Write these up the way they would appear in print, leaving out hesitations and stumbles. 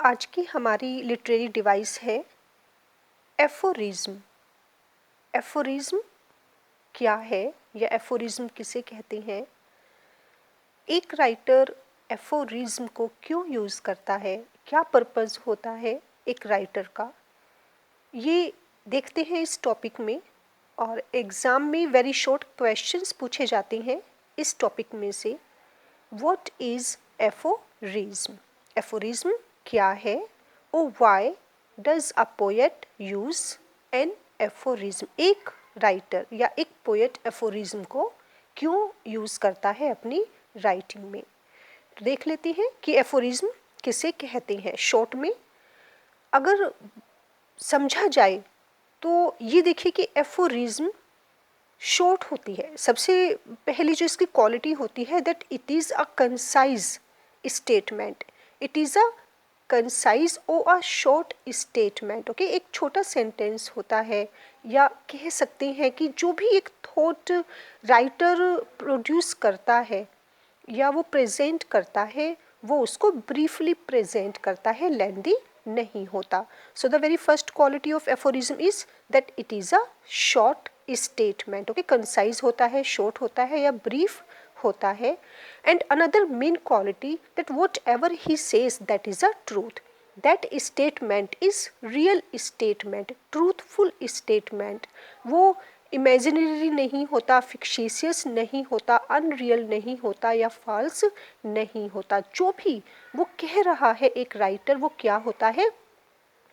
आज की हमारी लिटरेरी डिवाइस है एफोरिज्म। एफोरिज्म क्या है या एफोरिज्म किसे कहते हैं? एक राइटर एफोरिज्म को क्यों यूज़ करता है, क्या पर्पज़ होता है एक राइटर का, ये देखते हैं इस टॉपिक में। और एग्ज़ाम में वेरी शॉर्ट क्वेश्चंस पूछे जाते हैं इस टॉपिक में से। What is aphorism? एफोरिज्म क्या है और why does a poet use N aphorism? एक राइटर या एक पोएट एफोरिज्म को क्यों यूज़ करता है अपनी राइटिंग में? देख लेते हैं कि एफोरिज्म किसे कहते हैं शॉर्ट में। अगर समझा जाए तो ये देखिए कि एफोरिज्म शॉर्ट होती है। सबसे पहली जो इसकी क्वालिटी होती है that it is a concise statement. It is a concise और अ शॉर्ट स्टेटमेंट। ओके, एक छोटा सेंटेंस होता है, या कह सकते हैं कि जो भी एक थॉट राइटर प्रोड्यूस करता है या वो प्रेजेंट करता है, वो उसको ब्रीफली प्रेजेंट करता है, लेंदी नहीं होता। So the very first quality of aphorism is that it is a short statement. Okay, concise होता है, शॉर्ट होता है या ब्रीफ होता है। And another main quality that what ever he says that is a truth. That statement is real statement, truthful statement. वो imaginary नहीं होता, फिक्शियस नहीं होता, अनरियल नहीं होता या फॉल्स नहीं होता। जो भी वो कह रहा है एक राइटर, वो क्या होता है?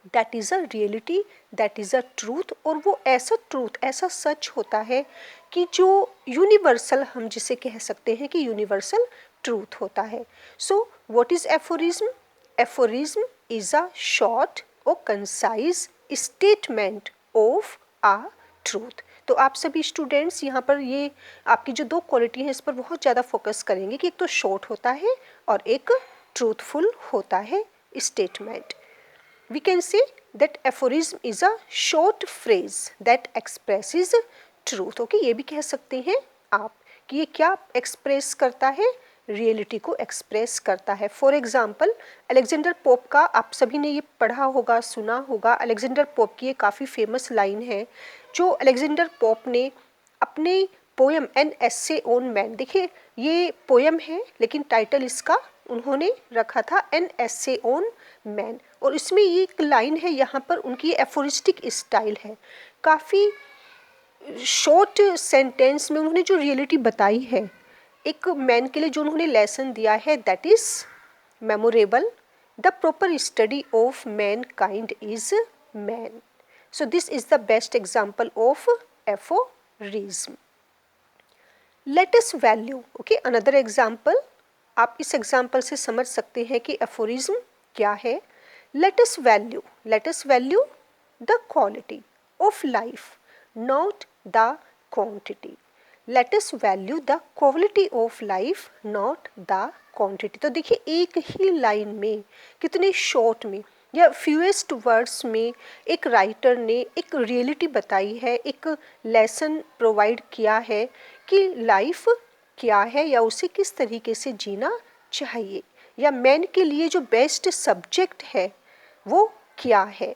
That is a reality, that is a truth. और वो ऐसा ट्रूथ, ऐसा सच होता है कि जो यूनिवर्सल, हम जिसे कह सकते हैं कि यूनिवर्सल ट्रूथ होता है। So what is aphorism? Aphorism is a short और concise statement of a truth. तो आप सभी स्टूडेंट्स यहाँ पर ये आपकी जो दो क्वालिटी है इस पर बहुत ज़्यादा फोकस करेंगे कि एक तो शॉर्ट होता है और एक ट्रूथफुल होता है statement. We can say that aphorism is a short phrase that expresses truth. Okay, ये भी कह सकते हैं आप कि ये क्या एक्सप्रेस करता है? रियलिटी को एक्सप्रेस करता है। फॉर एग्जाम्पल, अलेक्जेंडर पोप का आप सभी ने ये पढ़ा होगा, सुना होगा। अलेक्जेंडर पोप की ये काफ़ी फेमस लाइन है जो अलेक्जेंडर पोप ने अपने poem an essay on man, देखिए ये पोएम है लेकिन टाइटल इसका उन्होंने रखा था एन एस्से ऑन मैन। और इसमें ये एक लाइन है, यहाँ पर उनकी एफोरिस्टिक स्टाइल है। काफ़ी शॉर्ट सेंटेंस में उन्होंने जो रियलिटी बताई है एक मैन के लिए, जो उन्होंने लेसन दिया है, that is memorable. The proper study of man kind is man. So this is the best example of aphorism. Let us value. Okay, another example. आप इस एग्जाम्पल से समझ सकते हैं कि एफोरिज्म क्या है। Let us value the quality of life, not the quantity. Let us value the quality of life, not the quantity. तो देखिए एक ही लाइन में, कितने शॉर्ट में या फ्यूएस्ट वर्ड्स में एक राइटर ने एक रियलिटी बताई है, एक लेसन प्रोवाइड किया है कि लाइफ क्या है या उसे किस तरीके से जीना चाहिए, या मैन के लिए जो बेस्ट सब्जेक्ट है वो क्या है।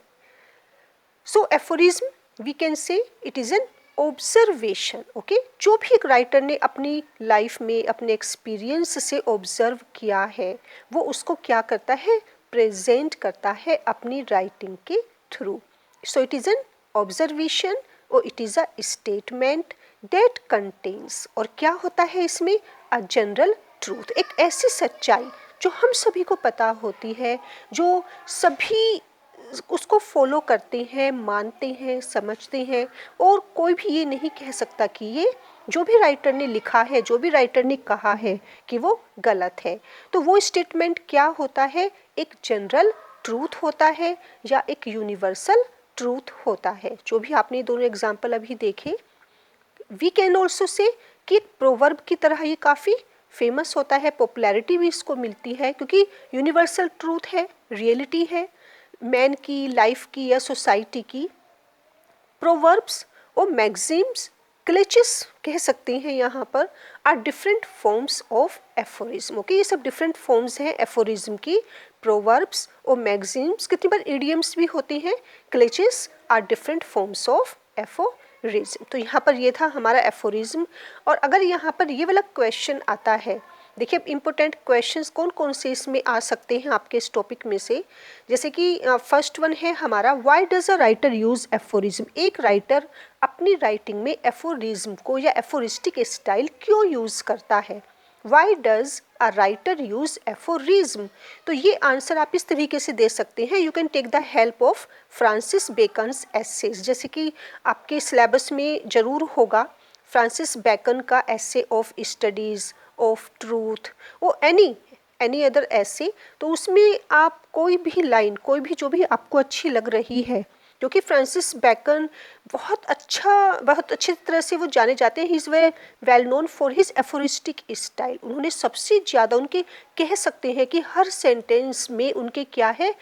So aphorism we can say it is an observation. Okay, जो भी एक राइटर ने अपनी लाइफ में अपने एक्सपीरियंस से ऑब्जर्व किया है, वो उसको क्या करता है? प्रेजेंट करता है अपनी राइटिंग के through. So it is an observation और it is a statement that contains, और क्या होता है इसमें? अ जनरल ट्रूथ, एक ऐसी सच्चाई जो हम सभी को पता होती है, जो सभी उसको फॉलो करते हैं, मानते हैं, समझते हैं, और कोई भी ये नहीं कह सकता कि ये जो भी राइटर ने लिखा है, जो भी राइटर ने कहा है कि वो गलत है। तो वो स्टेटमेंट क्या होता है? एक जनरल ट्रूथ होता है या एक यूनिवर्सल ट्रूथ होता है। जो भी आपने दोनों एग्जाम्पल अभी देखे, वी कैन ऑल्सो से कि एक प्रोवर्ब की तरह ये काफ़ी फेमस होता है, पॉपुलैरिटी भी इसको मिलती है क्योंकि यूनिवर्सल ट्रूथ है, रियलिटी है मैन की, लाइफ की या सोसाइटी की। प्रोवर्ब्स और मैगजीम्स क्लेचेस कह सकते हैं यहाँ पर, are different forms of aphorism. Okay, ये सब डिफरेंट फॉर्म्स हैं एफोरिज्म की। प्रोवर्ब्स और मैगजीम्स, कितनी बार इडियम्स भी होती हैं। Cliches are different forms of aphorism. तो यहाँ पर ये था हमारा एफोरिज्म। और अगर यहाँ पर ये वाला क्वेश्चन आता है, देखिए अब इम्पोर्टेंट क्वेश्चंस कौन कौन से इसमें आ सकते हैं आपके इस टॉपिक में से, जैसे कि फर्स्ट वन है हमारा, why does a writer use aphorism. एक राइटर अपनी राइटिंग में एफोरिज्म को या एफोरिस्टिक स्टाइल क्यों यूज करता है। Why does a writer use aphorism. तो ये आंसर आप इस तरीके से दे सकते हैं, you can take the help of Francis Bacon's essays, जैसे कि आपके सिलेबस में जरूर होगा फ्रांसिस बेकन का essay of studies of truth और एनी अदर ऐसे। तो उसमें आप कोई भी लाइन, कोई भी जो भी आपको अच्छी लग रही है, क्योंकि फ्रांसिस बेकन बहुत अच्छी तरह से वो जाने जाते हैं, he is well known for his aphoristic style. उन्होंने सबसे ज़्यादा उनके कह सकते हैं कि हर सेंटेंस में उनके क्या है,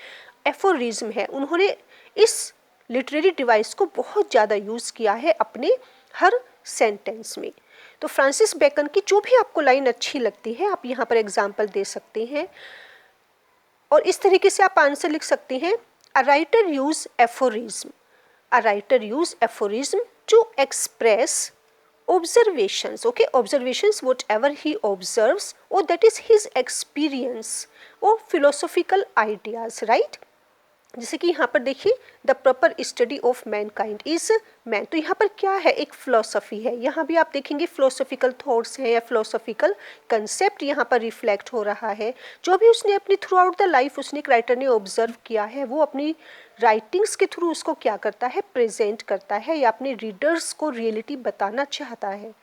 एफोरिज्म है। उन्होंने इस लिटरेरी डिवाइस को बहुत ज़्यादा यूज़ किया है अपने हर सेंटेंस में। तो फ्रांसिस बेकन की जो भी आपको लाइन अच्छी लगती है आप यहाँ पर एग्जाम्पल दे सकते हैं और इस तरीके से आप आंसर लिख सकते हैं, a writer use aphorism, a writer use aphorism to express observations, okay, observations whatever he observes or that is his experience or philosophical ideas, right। जैसे कि यहाँ पर देखिए, the proper study of Mankind is man. तो यहाँ पर क्या है, एक फिलोसफी है। यहाँ भी आप देखेंगे फिलोसफिकल थॉट्स हैं या फिलोसफिकल कंसेप्ट यहाँ पर रिफ्लेक्ट हो रहा है। जो भी उसने अपनी थ्रू आउट द लाइफ उसने एक राइटर ने ऑब्जर्व किया है, वो अपनी राइटिंग्स के थ्रू उसको क्या करता है, प्रेजेंट करता है या अपने रीडर्स को रियलिटी बताना चाहता है।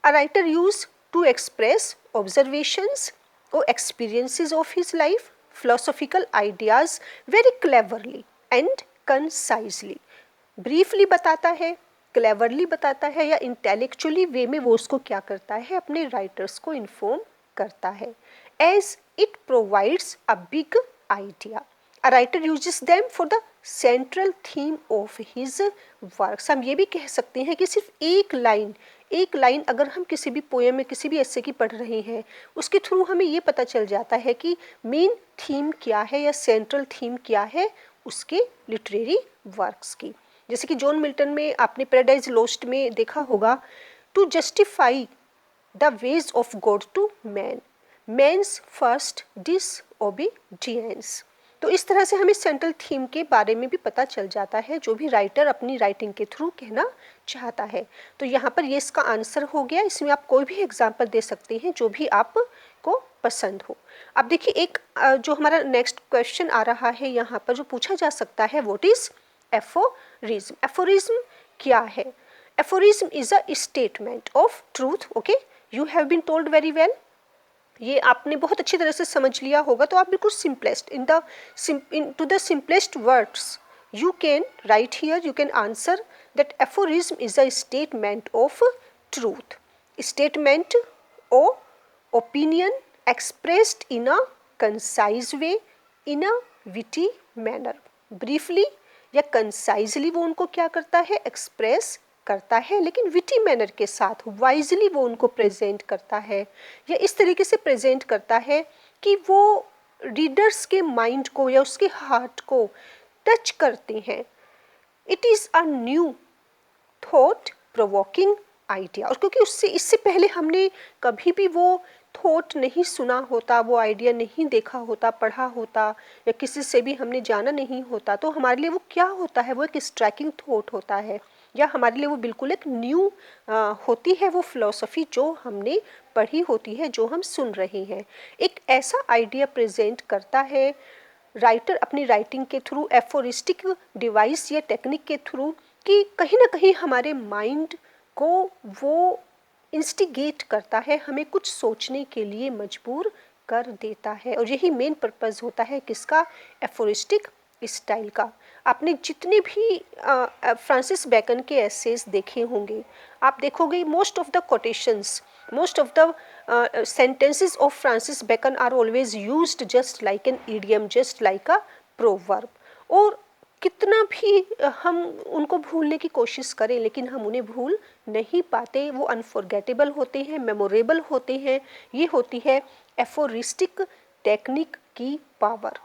A writer use to express observations और experiences of his life, philosophical ideas very cleverly and concisely। Briefly बताता है, क्लेवरली बताता है या इंटेलेक्चुअली वे में वो उसको क्या करता है, अपने राइटर्स को इन्फॉर्म करता है। As it provides a big idea, a writer uses them for the central theme of his works. हम ये भी कह सकते हैं कि सिर्फ एक लाइन अगर हम किसी भी पोएम में किसी भी ऐसे की पढ़ रहे हैं, उसके थ्रू हमें ये पता चल जाता है कि मेन थीम क्या है या सेंट्रल थीम क्या है उसके लिटरेरी वर्क्स की। जैसे कि जॉन मिल्टन में आपने पैराडाइज लॉस्ट में देखा होगा, to justify the ways of God to man, man's first disobedience. तो इस तरह से हमें सेंट्रल थीम के बारे में भी पता चल जाता है जो भी राइटर अपनी राइटिंग के थ्रू कहना चाहता है। तो यहाँ पर ये इसका आंसर हो गया। इसमें आप कोई भी एग्जाम्पल दे सकते हैं जो भी आपको पसंद हो। अब देखिए एक जो हमारा नेक्स्ट क्वेश्चन आ रहा है यहाँ पर जो पूछा जा सकता है, व्हाट इज एफोरिज्म। एफोरिज्म क्या है। Aphorism is a statement of truth. Okay, you have been told very well, ये आपने बहुत अच्छी तरह से समझ लिया होगा। तो आप बिल्कुल simplest in to the simplest words you can write here, you can answer that aphorism is a statement of truth, statement or opinion expressed in a concise way in a witty manner। briefly या concisely वो उनको क्या करता है, express करता है, लेकिन witty manner के साथ वाइजली वो उनको प्रेजेंट करता है या इस तरीके से प्रेजेंट करता है कि वो रीडर्स के माइंड को या उसके हार्ट को टच करते हैं। It is a new thought provoking idea. और क्योंकि इससे पहले हमने कभी भी वो थॉट नहीं सुना होता, वो आइडिया नहीं देखा होता, पढ़ा होता या किसी से भी हमने जाना नहीं होता, तो हमारे लिए वो क्या होता है, वो एक स्ट्राइकिंग थॉट होता है या हमारे लिए वो बिल्कुल एक न्यू होती है वो फिलॉसफी जो हमने पढ़ी होती है, जो हम सुन रहे हैं। एक ऐसा आइडिया प्रेजेंट करता है राइटर अपनी राइटिंग के थ्रू, एफोरिस्टिक डिवाइस या टेक्निक के थ्रू, कि कहीं ना कहीं हमारे माइंड को वो इंस्टिगेट करता है, हमें कुछ सोचने के लिए मजबूर कर देता है। और यही मेन पर्पस होता है किसका, एफोरिस्टिक स्टाइल का। आपने जितने भी फ्रांसिस बेकन के एसेज देखे होंगे, आप देखोगे most of the quotations, most of the sentences of Francis Bacon are always used just like an idiom, just like a proverb। और कितना भी हम उनको भूलने की कोशिश करें लेकिन हम उन्हें भूल नहीं पाते, वो अनफॉरगेटेबल होते हैं, मेमोरेबल होते हैं। ये होती है एफोरिस्टिक टेक्निक की पावर।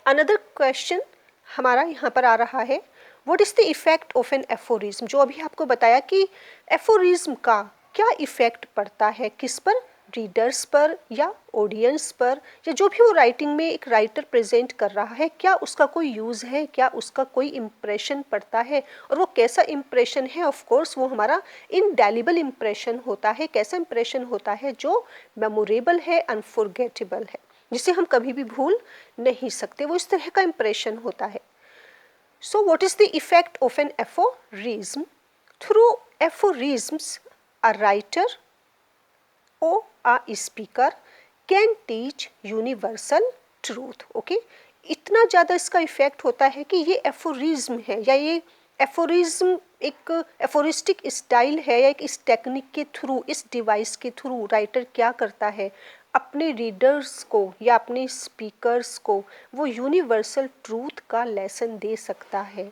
अनदर क्वेश्चन हमारा यहाँ पर आ रहा है, what is the effect of an aphorism. जो अभी आपको बताया कि एफोरिज्म का क्या इफेक्ट पड़ता है, किस पर, रीडर्स पर या ऑडियंस पर, या जो भी वो राइटिंग में एक राइटर प्रेजेंट कर रहा है, क्या उसका कोई यूज़ है, क्या उसका कोई इम्प्रेशन पड़ता है, और वो कैसा इम्प्रेशन है। ऑफ कोर्स वो हमारा इनडेलिबल इम्प्रेशन होता है। कैसा इम्प्रेशन होता है, जो मेमोरेबल है, अनफॉरगेटेबल है, जिसे हम कभी भी भूल नहीं सकते। वो इस तरह का इम्प्रेशन होता है। So what is the effect of an aphorism. Through aphorisms a writer or a speaker can teach universal truth। Okay, इतना ज़्यादा इसका इफेक्ट होता है कि ये एफोरिज्म है, या ये एफोरिज्म एक एफोरिस्टिक स्टाइल है, या एक इस टेक्निक के थ्रू, इस डिवाइस के थ्रू राइटर क्या करता है, अपने रीडर्स को या अपने स्पीकर्स को वो यूनिवर्सल ट्रूथ का लेसन दे सकता है।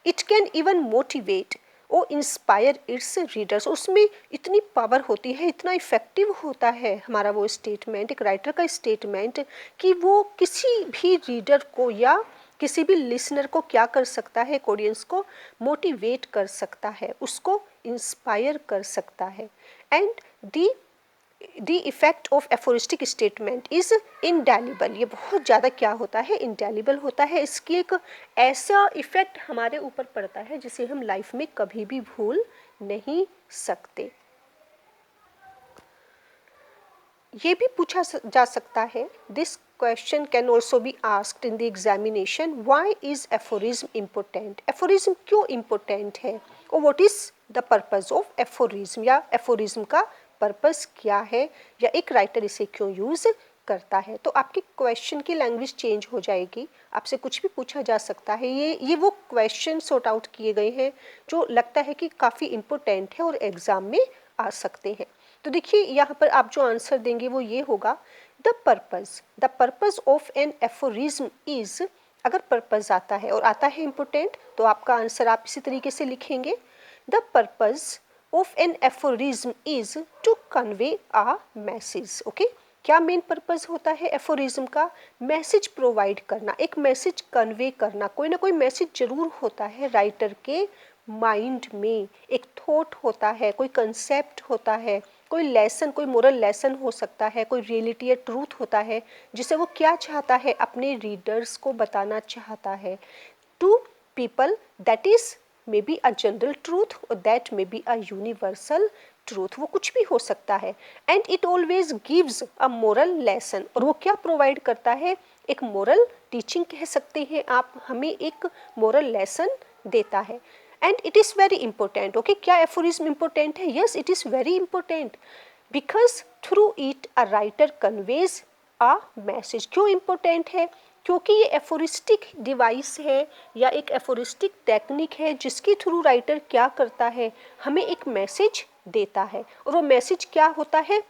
इट कैन इवन मोटिवेट और इंस्पायर इट्स रीडर्स। उसमें इतनी पावर होती है, इतना इफेक्टिव होता है हमारा वो स्टेटमेंट, एक राइटर का स्टेटमेंट, कि वो किसी भी रीडर को या किसी भी लिसनर को क्या कर सकता है, एक ऑडियंस को मोटिवेट कर सकता है, उसको इंस्पायर कर सकता है। And the effect of aphoristic statement is indelible. ये बहुत ज़्यादा क्या होता है, इंडेलिबल होता है। इसकी एक ऐसा इफेक्ट हमारे ऊपर पड़ता है जिसे हम लाइफ में कभी भी भूल नहीं सकते। ये भी पूछा जा सकता है, this question can also be asked in the examination, why is aphorism important. Aphorism क्यों इम्पोर्टेंट है, और what is the purpose of aphorism, या एफोरिज्म का पर्पस क्या है, या एक राइटर इसे क्यों यूज करता है। तो आपके क्वेश्चन की लैंग्वेज चेंज हो जाएगी, आपसे कुछ भी पूछा जा सकता है। ये वो क्वेश्चन सॉर्ट आउट किए गए हैं जो लगता है कि काफ़ी इम्पोर्टेंट है और एग्जाम में आ सकते हैं। तो देखिए यहाँ पर आप जो आंसर देंगे वो ये होगा, the purpose of an aphorism is. अगर पर्पज आता है और आता है इम्पोर्टेंट, तो आपका आंसर आप इसी तरीके से लिखेंगे, the purpose of an aphorism is to convey a message. Okay, क्या मेन पर्पस होता है एफोरिज्म का, मैसेज प्रोवाइड करना, एक मैसेज कन्वे करना। कोई ना कोई मैसेज जरूर होता है राइटर के माइंड में, एक थॉट होता है, कोई कंसेप्ट होता है, कोई लेसन, कोई मोरल लेसन हो सकता है, कोई रियलिटी या ट्रूथ होता है जिसे वो क्या चाहता है, अपने रीडर्स को बताना चाहता है to people. That is may be a general truth और that may be a universal truth, वो कुछ भी हो सकता है। And it always gives a moral lesson, और वो क्या प्रोवाइड करता है, एक मोरल टीचिंग कह सकते हैं आप, हमें एक मोरल लेसन देता है। And it is very important. Okay, क्या एफोरिज्म इंपॉर्टेंट है? Yes, it is very important because through it a writer conveys a message. क्यों इंपॉर्टेंट है? क्योंकि ये एफोरिस्टिक डिवाइस है या एक एफोरिस्टिक टेक्निक है जिसके थ्रू राइटर क्या करता है, हमें एक मैसेज देता है। और वो मैसेज क्या होता है,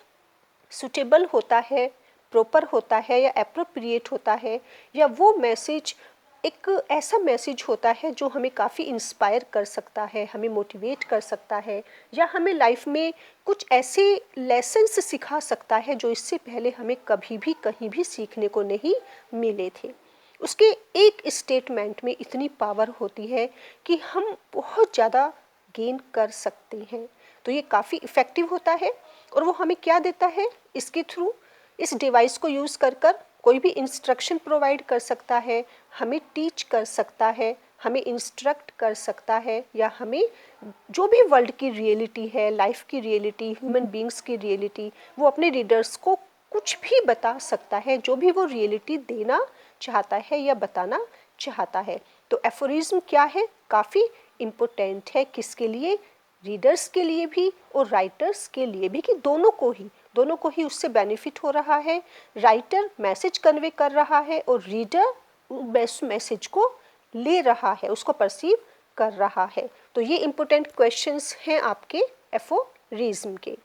सुटेबल होता है, प्रॉपर होता है, या एप्रोप्रिएट होता है, या वो मैसेज एक ऐसा मैसेज होता है जो हमें काफ़ी इंस्पायर कर सकता है, हमें मोटिवेट कर सकता है, या हमें लाइफ में कुछ ऐसे लेसन्स सिखा सकता है जो इससे पहले हमें कभी भी कहीं भी सीखने को नहीं मिले थे। उसके एक स्टेटमेंट में इतनी पावर होती है कि हम बहुत ज़्यादा गेन कर सकते हैं। तो ये काफ़ी इफ़ेक्टिव होता है, और वो हमें क्या देता है, इसके थ्रू, इस डिवाइस को यूज़ कर कोई भी इंस्ट्रक्शन प्रोवाइड कर सकता है, हमें टीच कर सकता है, हमें इंस्ट्रक्ट कर सकता है, या हमें जो भी वर्ल्ड की रियलिटी है, लाइफ की रियलिटी, ह्यूमन बींग्स की रियलिटी, वो अपने रीडर्स को कुछ भी बता सकता है, जो भी वो रियलिटी देना चाहता है या बताना चाहता है। तो एफोरिज्म क्या है, काफ़ी इम्पोर्टेंट है, किसके लिए, रीडर्स के लिए भी और राइटर्स के लिए भी, कि दोनों को ही उससे बेनिफिट हो रहा है। राइटर मैसेज कन्वे कर रहा है और रीडर मैसेज को ले रहा है, उसको परसीव कर रहा है। तो ये इम्पोर्टेंट क्वेश्चंस हैं आपके एफोरिज्म के।